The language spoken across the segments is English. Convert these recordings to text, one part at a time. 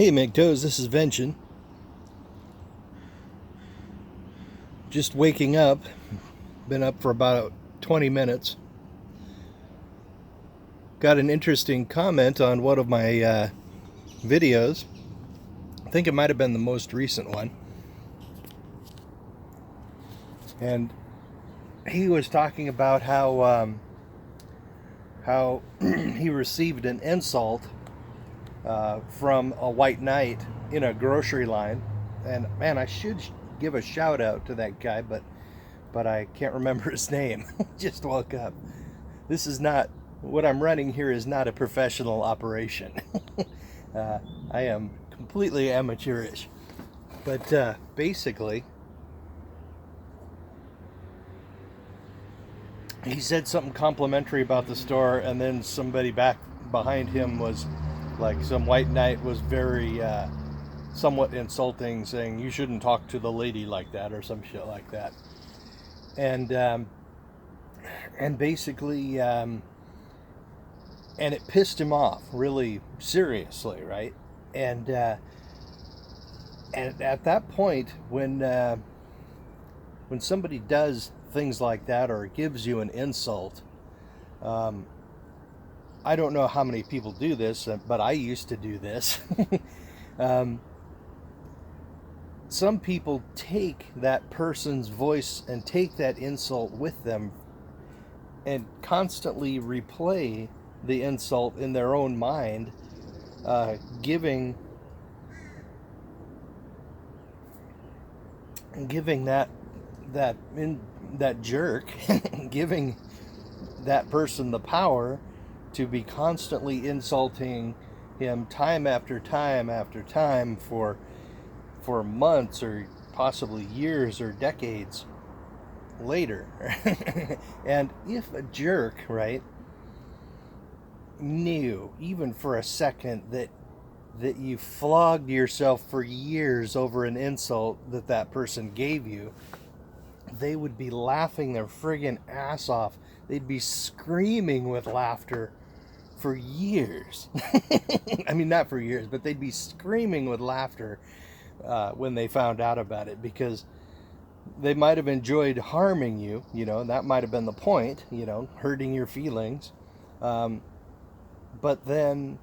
Hey MGTOWs, this is Vention. Just waking up. Been up for about 20 minutes. Got an interesting comment on one of my videos. I think it might have been the most recent one. And he was talking about how he received an insult from a white knight in a grocery line. And man, I should give a shout out to that guy, but I can't remember his name. Just woke up. This is not what I'm running here is not a professional operation. I am completely amateurish. But basically, he said something complimentary about the store, and then somebody back behind him was like, some white knight was very somewhat insulting, saying you shouldn't talk to the lady like that or some shit like that. And basically, and it pissed him off really seriously, right? And at that point, when somebody does things like that or gives you an insult, I don't know how many people do this, but I used to do this. Some people take that person's voice and take that insult with them and constantly replay the insult in their own mind, giving that jerk, giving that person the power to be constantly insulting him time after time after time for months or possibly years or decades later. And if a jerk, right, knew even for a second that you flogged yourself for years over an insult that person gave you, they would be laughing their friggin' ass off. They'd be screaming with laughter for years. I mean, not for years, but they'd be screaming with laughter when they found out about it, because they might have enjoyed harming you, and that might have been the point, hurting your feelings. But then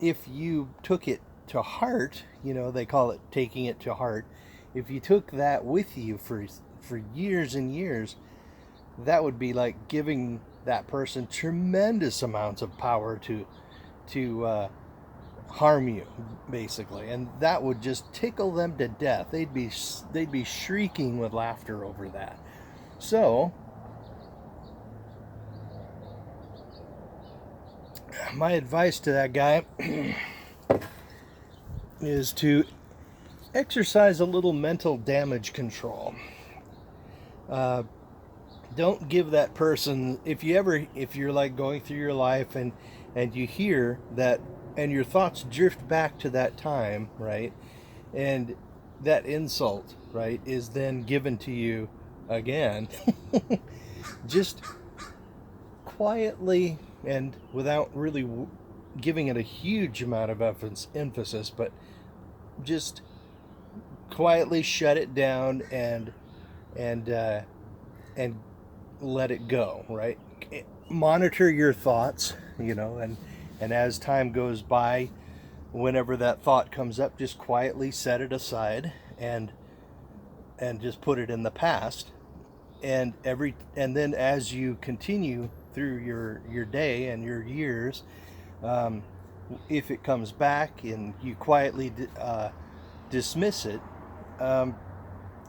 if you took it to heart, they call it taking it to heart. If you took that with you for years and years, that would be like giving that person tremendous amounts of power to harm you, basically, and that would just tickle them to death. They'd be shrieking with laughter over that. So my advice to that guy is to exercise a little mental damage control. Don't give that person, if you're like going through your life and you hear that, and your thoughts drift back to that time, right, and that insult, right, is then given to you again, just quietly and without really giving it a huge amount of emphasis, but just quietly shut it down and let it go, right? Monitor your thoughts, and as time goes by, whenever that thought comes up, just quietly set it aside and just put it in the past. And then as you continue through your day and your years, if it comes back and you quietly dismiss it,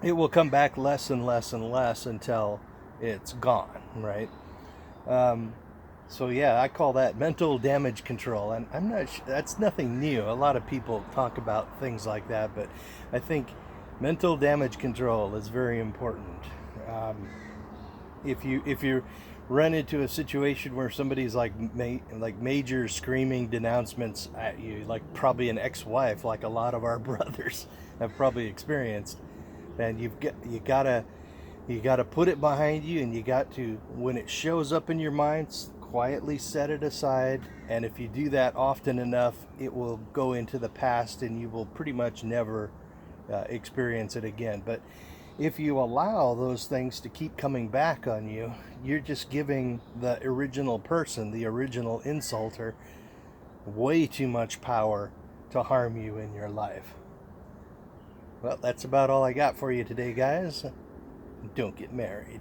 it will come back less and less and less until it's gone, right? So yeah, I call that mental damage control, and I'm not that's nothing new. A lot of people talk about things like that, but I think mental damage control is very important. If you run into a situation where somebody's like major screaming denouncements at you, like probably an ex-wife, like a lot of our brothers have probably experienced, and you gotta put it behind you, and you got to, when it shows up in your mind, quietly set it aside, and if you do that often enough, it will go into the past and you will pretty much never experience it again. But if you allow those things to keep coming back on you, you're just giving the original person, the original insulter, way too much power to harm you in your life. Well, that's about all I got for you today, guys. Don't get married.